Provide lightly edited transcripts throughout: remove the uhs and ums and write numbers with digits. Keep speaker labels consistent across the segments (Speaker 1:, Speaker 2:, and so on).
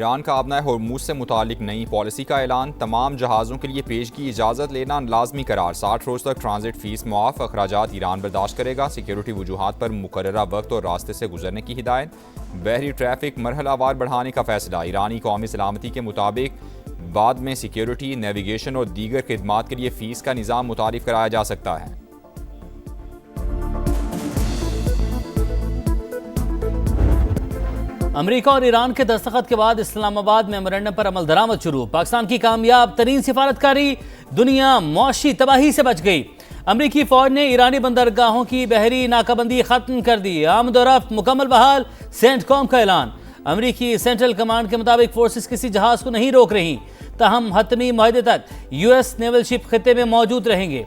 Speaker 1: Iran का आबना Hormuz से मुतालिक नई पॉलिसी का ऐलान। तमाम जहाज़ों के लिए पेश की इजाज़त लेना लाजमी करार। 60 रोज़ तक ट्रांजिट फीस मुआफ़, अखराजात ईरान बर्दाश्त करेगा। सिक्योरिटी वजूहात पर मुकर्ररा वक्त और रास्ते से गुजरने की हिदायत। बहरी ट्रैफिक मरहलावार बढ़ाने का फैसला। ईरानी कौमी सलामती के मुताबिक बाद में सिक्योरिटी, नेविगेशन और दीगर खिदमात के लिए फ़ीस का निज़ाम मुतारिफ कराया जा सकता है।
Speaker 2: अमेरिका और ईरान के दस्तखत के बाद इस्लामाबाद मेमोरेंडम पर अमल दरामद शुरू। पाकिस्तान की कामयाब तरीन सिफारतकारी, दुनिया मौशी तबाही से बच गई। अमेरिकी फौज ने ईरानी बंदरगाहों की बहरी नाकाबंदी खत्म कर दी। आमद और रफ्त मुकम्मल बहाल, सेंटकॉम का ऐलान। अमेरिकी सेंट्रल कमांड के मुताबिक फोर्सेस किसी जहाज को नहीं रोक रही, ताहम हतमी माहदे तक यूएस नेवल शिप खिते में मौजूद रहेंगे।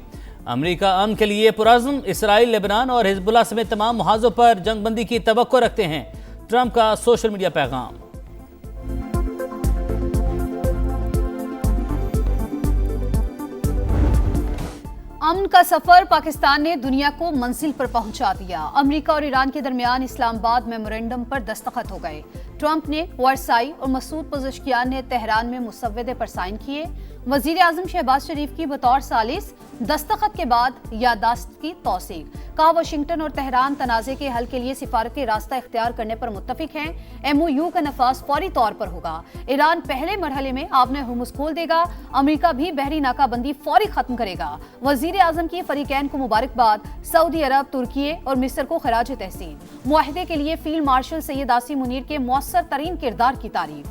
Speaker 2: अमेरिका अमन के लिए पुरअज़्म। इसराइल, लेबनान और हिजबुल्लाह समेत तमाम मुहाज़ों पर जंगबंदी की तवक्को रखते हैं। ट्रंप का सोशल मीडिया पैगाम।
Speaker 3: अमन का सफर पाकिस्तान ने दुनिया को मंजिल पर पहुंचा दिया। अमेरिका और ईरान के दरमियान इस्लामाबाद मेमोरेंडम पर दस्तखत हो गए। ट्रंप ने वर्साई और मसूद पज़ेश्कियान ने तेहरान में मुसव्वदे पर साइन किए। वजीर आजम शहबाज शरीफ की बतौर सालिस दस्तखत के बाद याददाश्त की तौसीक। कहा वाशिंगटन और तेहरान तनाज़े के हल के लिए सिफारती रास्ता इख्तियार करने पर मुत्तफिक हैं। MOU का नफाज फौरी तौर पर होगा। ईरान पहले मरहले में आबने हुर्मुज़ खोल देगा। अमेरिका भी बहरी नाकाबंदी फौरी खत्म करेगा। वजीर आजम की फरीकैन को मुबारकबाद। सऊदी अरब, तुर्की और मिस्र को खराज तहसीन। मुआहदे के लिए फील्ड मार्शल सैयद आसिम मुनीर के मौसर तरीन किरदार की तारीफ।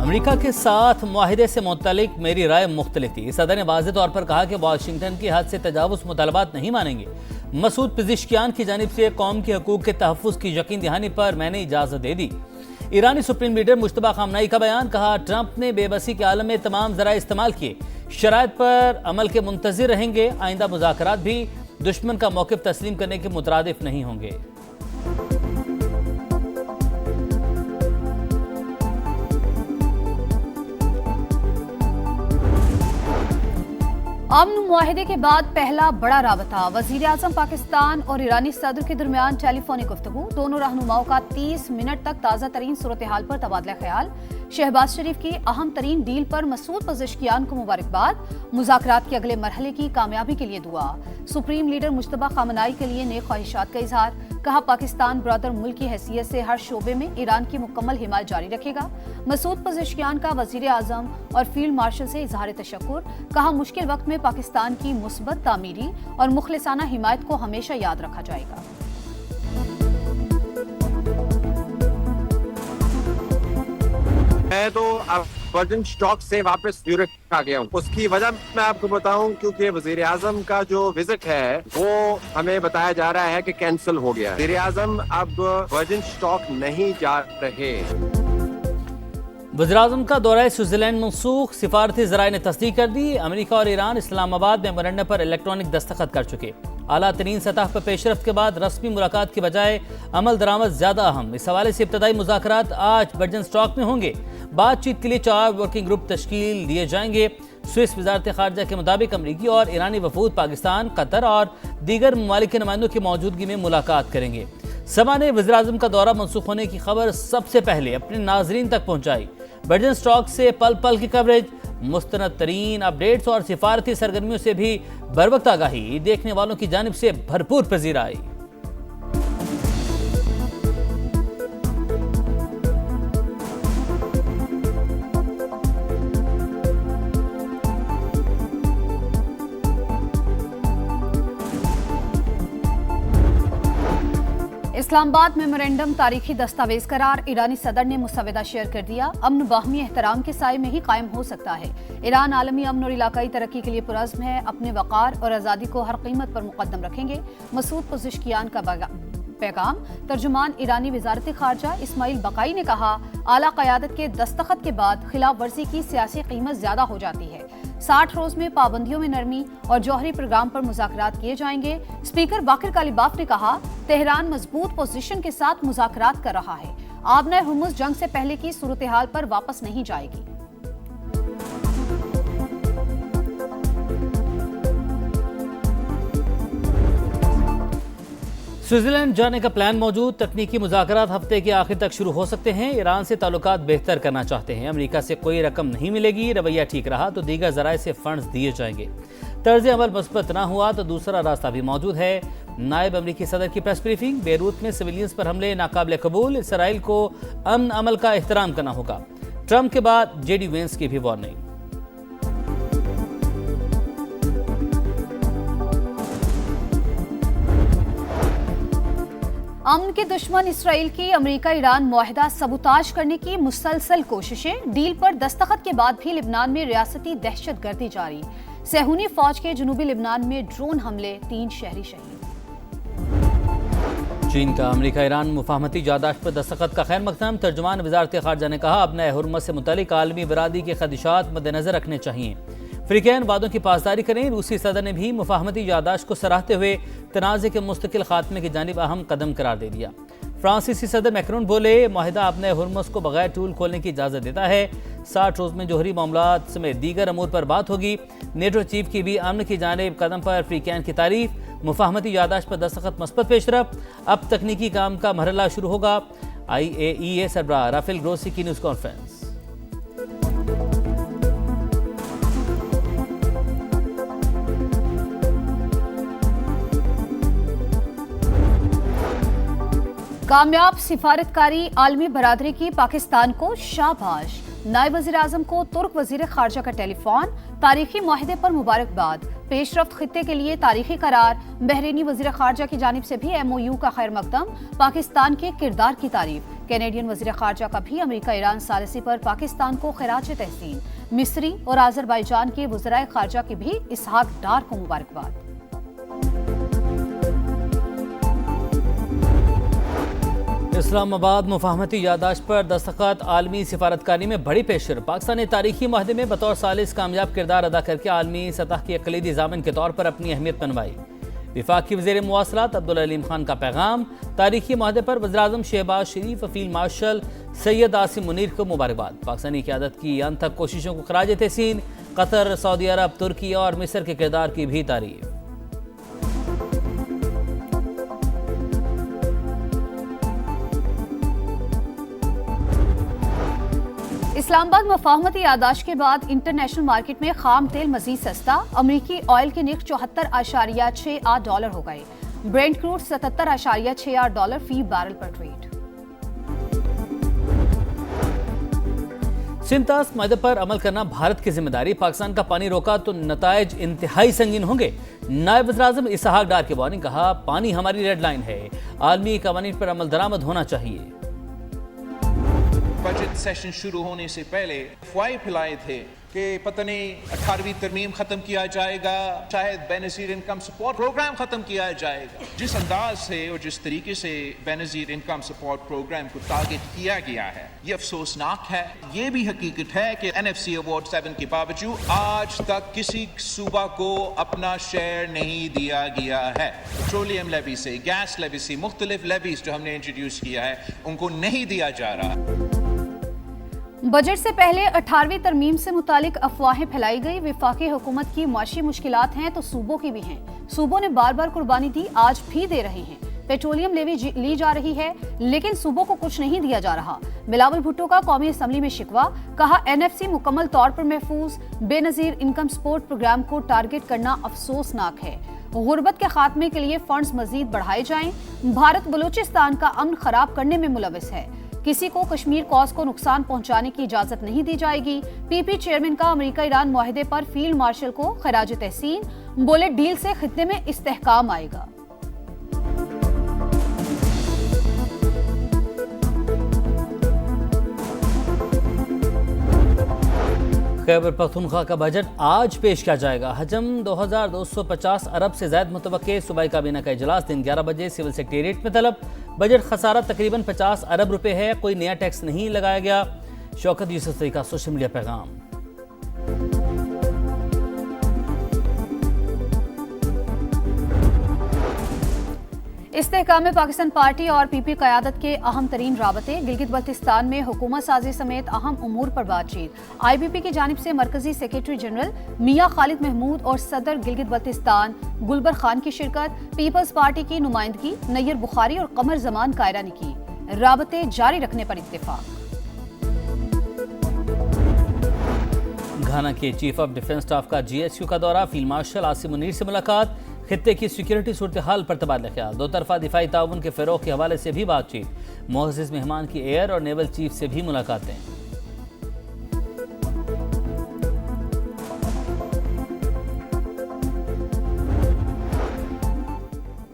Speaker 2: अमेरिका के साथ मुआहिदे से मुतल्लिक मेरी राय मुख्तलिफ थी। सदर ने वाज़ेह तौर पर कहा कि वाशिंगटन की हद से तजावुज़ मुतालबात नहीं मानेंगे। मसूद पज़ेश्कियान की जानिब से कौम के हकूक़ के तहफ़्फ़ुज़ की यकीन दहानी पर मैंने इजाज़त दे दी। ईरानी सुप्रीम लीडर मुश्तबा खामनाई का बयान। कहा ट्रंप ने बेबसी के आलम में तमाम ज़राए इस्तेमाल किए, शराइत पर अमल के मुंतज़िर रहेंगे। आइंदा मुज़ाकरात भी दुश्मन का मौक़िफ़ तस्लीम करने के मुतरादिफ नहीं होंगे।
Speaker 3: अमन मुआहिदे के बाद पहला बड़ा राबता। वजीर आजम पाकिस्तान और ईरानी सदर के दरमियान टेलीफोनिक गुफ्तगू। दोनों रहनुमाओं का 30 मिनट तक ताज़ा तरीन सूरत हाल पर तबादला ख्याल। शहबाज शरीफ की अहम तरीन डील पर मसूद पज़ेश्कियान को मुबारकबाद। मुज़ाकरात के अगले मरहले की कामयाबी के लिए दुआ। सुप्रीम लीडर मुश्तबा खामनाई के लिए नेक ख्वाहिशात का इजहार। कहा पाकिस्तान ब्रदर मुल्क की हैसियत से हर शोबे में ईरान की मुकम्मल हिमायत जारी रखेगा। मसूद पज़ेश्कियान का वजीर आजम और फील्ड मार्शल से इजहार तशक्कुर। कहा मुश्किल वक्त में पाकिस्तान की मुस्बत तामीरी और मुखलिसाना हिमायत को हमेशा याद रखा जाएगा।
Speaker 4: मैं तो अब वर्जिन स्टॉक से वापस यूरोप आ गया हूँ। उसकी वजह मैं आपको बताऊं, क्योंकि वजीर आजम का जो विजिट है वो हमें बताया जा रहा है कि कैंसिल हो गया। वजीर आजम अब वर्जिन स्टॉक नहीं जा रहे।
Speaker 2: वज़ीर आज़म का दौरा स्विट्जरलैंड मनसूख। सिफारती ज़राए ने तस्दीक कर दी। अमेरिका और ईरान इस्लामाबाद मेमोरेंडम पर इलेक्ट्रॉनिक दस्तखत कर चुके। आला तरीन सतह पर पेशरफ्त के बाद रस्मी मुलाकात की बजाय अमल दरामद ज्यादा अहम। इस हवाले से इब्तदाई मुज़ाकरात आज वर्जिन स्टॉक में होंगे। बातचीत के लिए 4 वर्किंग ग्रुप तश्कील दिए जाएंगे। स्विस वजारत खारजा के मुताबिक अमरीकी और ईरानी वफूद पाकिस्तान, कतर और दीगर ममालिक के नुमाइंदों की मौजूदगी में मुलाकात करेंगे। सभा ने वज़ीर आज़म का दौरा मनसूख होने की खबर सबसे पहले अपने नाजरीन तक पहुंचाई। वर्जिन स्टॉक से पल पल की कवरेज, मुस्तनद तरीन अपडेट्स और सिफारती सरगर्मियों से भी बरवक्त आगाही देखने वालों की जानिब से भरपूर पजीर आई।
Speaker 3: इस्लामाबाद मेमोरेंडम तारीखी दस्तावेज करार। ईरानी सदर ने मुसव्वदा शेयर कर दिया। अमन बाहमी एहतराम के साए में ही कायम हो सकता है। ईरान आलमी अमन और इलाकाई तरक्की के लिए पुरअज़्म है। अपने वक़ार और आज़ादी को हर कीमत पर मुक़द्दम रखेंगे। मसूद पज़ेश्कियान का पैगाम। तर्जुमान ईरानी वजारत खारजा इस्माइल बकाई ने कहा आला क़यादत के दस्तखत के बाद खिलाफ वर्जी की सियासी कीमत ज्यादा हो जाती है। 60 रोज में पाबंदियों में नरमी और जौहरी प्रोग्राम पर मुज़ाकरात किए जाएंगे। स्पीकर बाकिर कालिबाफ ने कहा तेहरान मजबूत पोजीशन के साथ मुज़ाकरात कर रहा है। आबना हुर्मुज़ जंग से पहले की सूरत हाल पर वापस नहीं जाएगी।
Speaker 2: स्विट्जरलैंड जाने का प्लान मौजूद। तकनीकी मुज़ाकरात हफ्ते के आखिर तक शुरू हो सकते हैं। ईरान से ताल्लुकात बेहतर करना चाहते हैं। अमेरिका से कोई रकम नहीं मिलेगी। रवैया ठीक रहा तो दीगर ज़राए से फंड्स दिए जाएंगे। तर्ज अमल मुस्बत ना हुआ तो दूसरा रास्ता भी मौजूद है। नायब अमरीकी सदर की प्रेस ब्रीफिंग। बेरूत में सिविलियंस पर हमले नाकाबिल कबूल। इसराइल को अमन अमल का एहतराम करना होगा। ट्रंप के बाद जेडी वेंस की भी वार्निंग।
Speaker 3: अमन के दुश्मन इसराइल की अमेरिका ईरान मुआहिदा सबूताज करने की मुसलसल कोशिशें। डील पर दस्तखत के बाद भी लिबनान में रियासती दहशतगर्दी जारी। सेहूनी फौज के जनूबी लिबनान में ड्रोन हमले, 3 शहरी शहीद।
Speaker 2: चीन का अमेरिका ईरान मुफाहमती यादाश्त पर दस्तखत का खैर मकदम। तर्जुमान वजारत खारजा ने कहा अब नए हुर्मत से मुतालिक आलमी बरादरी के खदशात मद्देनजर रखने चाहिए। अफ्रीकैन वादों की पासदारी करें। रूसी सदर ने भी मुफाहमती यादाश्त को सराहते हुए तनाज़े के मुस्तकिल खात्मे की जानिब अहम कदम करार दे दिया। फ्रांसीसी सदर मैक्रोन बोले मुआहिदा अपने हुर्मस को बगैर टूल खोलने की इजाज़त देता है। 60 रोज़ में जोहरी मामलात समेत दीगर अमूर पर बात होगी। नेटो चीफ की भी अमन की जानिब कदम पर अफ्रीकैन की तारीफ। मुफाहमती यादाश्त पर दस्तखत मस्बत पेशरफ। अब तकनीकी काम का मरहला शुरू होगा। IAEA सरबराह राफेल ग्रोसी की न्यूज़ कॉन्फ्रेंस।
Speaker 3: कामयाब सिफारतकारी आलमी बरादरी की पाकिस्तान को शाबाश। नायब वज़ीर आज़म को तुर्क वज़ीर खारजा का टेलीफोन। तारीखी मुआहदे पर मुबारकबाद। पेशरफ्त खित्ते के लिए तारीखी करार। बहरीनी वज़ीर खारजा की जानिब से भी MOU का खैर मकदम। पाकिस्तान के किरदार की तारीफ। कैनेडियन वज़ीर खारजा का भी अमेरिका ईरान सालिसी पर पाकिस्तान को खिराज तहसीन। मिस्री और आज़रबाईजान के वज़राए खारजा की भी इसहाक डार को मुबारकबाद।
Speaker 2: इस्लामाबाद मुफाहमती यादाश्त पर दस्तखत आलमी सिफारतकारी में बड़ी पेशरफ। पाकिस्तान ने तारीखी मुआहदे में बतौर सालिस कामयाब किरदार अदा करके आलमी सतह के कलीदी ज़ामिन के तौर पर अपनी अहमियत मनवाई। विफाकी वज़ीर मुवासलात अब्दुल अलीम खान का पैगाम। तारीखी मुआहदे पर वज़ीर आज़म शहबाज शरीफ, फील्ड मार्शल सैयद आसिम मुनीर को मुबारकबाद। पाकिस्तानी क़यादत की अनथक कोशिशों को खराज तहसीन। कतर, सऊदी अरब, तुर्की और मिस्र के किरदार की भी तारीफ।
Speaker 3: इस्लामाबाद मुफाहमती यादाश्त के बाद इंटरनेशनल मार्केट में खाम तेल मजीद सस्ता। अमरीकी ऑयल के निर्ख $74.68 हो गए। ब्रेंट क्रूड $77.68 फी बैरल पर ट्रेड।
Speaker 2: सिंतास माहदे पर अमल करना भारत की जिम्मेदारी। पाकिस्तान का पानी रोका तो नतायज इंतहाई संगीन होंगे। नायब वज़ीर आज़म इसहाक डार की वार्निंग। कहा पानी हमारी रेड लाइन है। आलमी कवानीन पर अमल दरामद होना चाहिए।
Speaker 5: बजट सेशन शुरू होने से पहले अफवाहें फैलाए थे कि पता नहीं 18वीं तरमीम खत्म किया जाएगा, शायद बेनज़ीर इनकम सपोर्ट प्रोग्राम खत्म किया जाएगा। जिस अंदाज से और जिस तरीके से बेनज़ीर इनकम सपोर्ट प्रोग्राम को टारगेट किया गया है, ये अफसोसनाक है। ये भी हकीकत है कि NFC अवार्ड 7 के बावजूद आज तक किसी सूबा को अपना शेयर नहीं दिया गया है। पेट्रोलियम लेवी से, गैस लेवी से, मुख्तलिफ लेवीज जो हमने इंट्रोड्यूस किया है, उनको नहीं दिया जा रहा।
Speaker 3: बजट से पहले 18वीं तरमीम से मुतालिक अफवाहें फैलाई गई। विफाकी हुकूमत की माशी मुश्किलात हैं तो सूबों की भी हैं। सूबों ने बार बार कुर्बानी दी, आज भी दे रहे हैं। पेट्रोलियम लेवी ली जा रही है लेकिन सूबों को कुछ नहीं दिया जा रहा। बिलावल भुट्टो का कौमी असम्बली में शिकवा। कहा NFC मुकम्मल तौर पर महफूज। बेनज़ीर इनकम सपोर्ट प्रोग्राम को टारगेट करना अफसोसनाक है। गुर्बत के खात्मे के लिए फंड्स मजीद बढ़ाए जाएं। भारत बलूचिस्तान का अमन खराब करने में मुलविस है। किसी को कश्मीर कॉज को नुकसान पहुंचाने की इजाजत नहीं दी जाएगी। PP चेयरमैन का अमेरिका ईरान मुआहदे पर फील्ड मार्शल को खिराज तहसीन। बोले डील से खित्ते में इस्तेहकाम आएगा।
Speaker 2: खैबर पख्तूनख्वा का बजट आज पेश किया जाएगा। हजम 2250 अरब से ज्यादा मुतवक्के। सूबाई काबीना का इजलास दिन 11 बजे सिविल सेक्रेटेरिएट में तलब। बजट खसारा तकरीबन 50 अरब रुपए है। कोई नया टैक्स नहीं लगाया गया। शौकत यूसुफ का सोशल मीडिया पैगाम।
Speaker 3: इस्तेहकाम में पाकिस्तान पार्टी और पीपी क़यादत के अहम तरीन राबते। गिलगित बल्तिस्तान में हुकूमत साजी समेत अहम उमूर पर बातचीत। IBP की जानिब से मरकजी सेक्रेटरी जनरल मियां खालिद महमूद और सदर गिलगित बल्तिस्तान गुलबर खान की शिरकत। पीपल्स पार्टी की नुमाइंदगी नैयर बुखारी और कमर जमान कायरा ने की। राबते जारी रखने पर इत्तेफाक।
Speaker 2: घाना के चीफ ऑफ डिफेंस स्टाफ का GSU का दौरा। फील्ड मार्शल आसिम मुनीर से मुलाकात। खित्ते की सिक्योरिटी सूरत हाल पर तबादला ख्याल। दो तरफा दिफाई ताउन के फ़रोग़ के हवाले से भी बातचीत। मुअज़्ज़िज़ मेहमान की एयर और नेवल चीफ से भी मुलाकातें।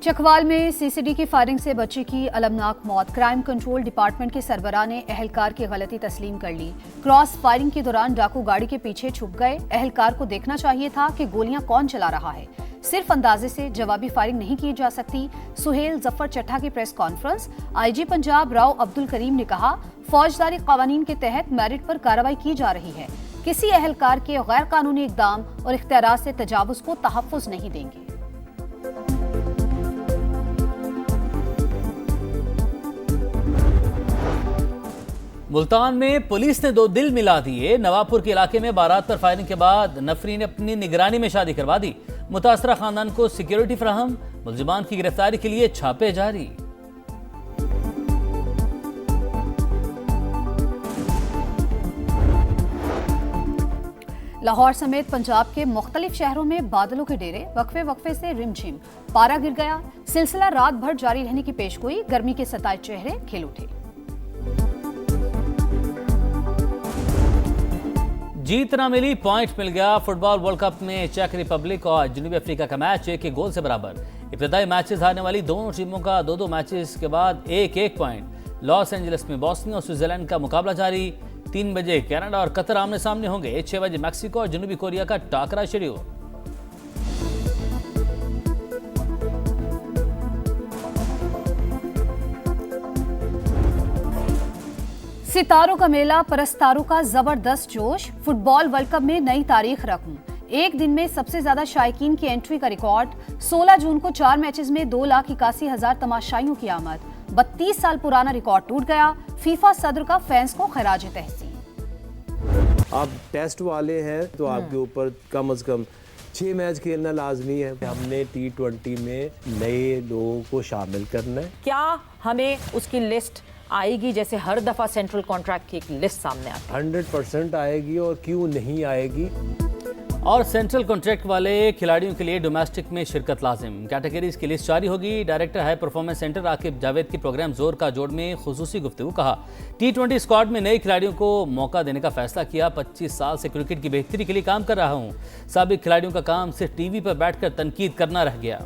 Speaker 3: चकवाल में CCD की फायरिंग से बच्ची की अलमनाक मौत। क्राइम कंट्रोल डिपार्टमेंट के सरबराह ने अहलकार की गलती तस्लीम कर ली। क्रॉस फायरिंग के दौरान डाकू गाड़ी के पीछे छुप गए। अहलकार को देखना चाहिए था कि गोलियां कौन चला रहा है। सिर्फ अंदाजे से जवाबी फायरिंग नहीं की जा सकती। सुहेल जफर चट्टा की press conference. IG Punjab Rao Abdul Karim ने कहा, फौजदारी कानून के तहत मेरिट पर कार्रवाई की जा रही है। किसी अहलकार के गैर कानूनी इकदाम और इख्तियारात से तजावुज को तहफ़्फ़ुज़ नहीं देंगे।
Speaker 2: मुल्तान में पुलिस ने 2 दिल मिला दिए। नवाबपुर के इलाके में बारात पर फायरिंग के बाद नफरी ने अपनी निगरानी में शादी करवा दी। मुतासरा खानदान को सिक्योरिटी फराहम। मुलजिमान की गिरफ्तारी के लिए छापे जारी।
Speaker 3: लाहौर समेत पंजाब के मुख्तलिफ शहरों में बादलों के डेरे। वक्फे वक्फे से रिमझिम पारा गिर गया। सिलसिला रात भर जारी रहने की पेशगोई। गर्मी के सताए चेहरे खिल उठे।
Speaker 2: जीत ना मिली, पॉइंट मिल गया। फुटबॉल वर्ल्ड कप में चेक रिपब्लिक और जनूबी अफ्रीका का मैच 1-1 गोल से बराबर। इब्तदाई मैचेस हारने वाली दोनों टीमों का 2-2 मैचेस के बाद 1-1 पॉइंट। लॉस एंजलिस में बोस्निया और स्विट्जरलैंड का मुकाबला जारी। 3 बजे कनाडा और कतर आमने सामने होंगे। 6 बजे मैक्सिको और जनूबी कोरिया का टाकरा शेड्यूल।
Speaker 3: सितारों का मेला, परस्तारों का जबरदस्त जोश। फुटबॉल वर्ल्ड कप में नई तारीख रकम। एक दिन में सबसे ज्यादा शायकीन की एंट्री का रिकॉर्ड। 16 जून को 4 मैचेस में 2,81,000 तमाशाइयों की आमद। 32 साल पुराना रिकॉर्ड टूट गया। फीफा सदर का फैंस को खराज तहसीन।
Speaker 6: आप टेस्ट वाले हैं तो आपके ऊपर कम से कम 6 मैच खेलना लाजमी है। हमने T20 में नए लोगों को शामिल करना है।
Speaker 7: क्या हमें उसकी लिस्ट आएगी, जैसे हर दफा सेंट्रल कॉन्ट्रैक्ट की एक लिस्ट सामने आती है?
Speaker 6: 100% आएगी, और क्यों नहीं आएगी।
Speaker 2: और सेंट्रल कॉन्ट्रैक्ट वाले खिलाड़ियों के लिए डोमेस्टिक में शिरकत लाजिम। कैटेगरीज की लिस्ट जारी होगी। Director high performance centre Aqib Javed की प्रोग्राम जोर का जोड़ में खुसूसी गुफ्तगू। कहा, T20 स्क्वाड में नए खिलाड़ियों को मौका देने का फैसला किया। 25 साल से क्रिकेट की बेहतरी के लिए काम कर रहा हूँ। साबिक खिलाड़ियों का काम सिर्फ TV पर बैठकर तनकीद करना रह गया।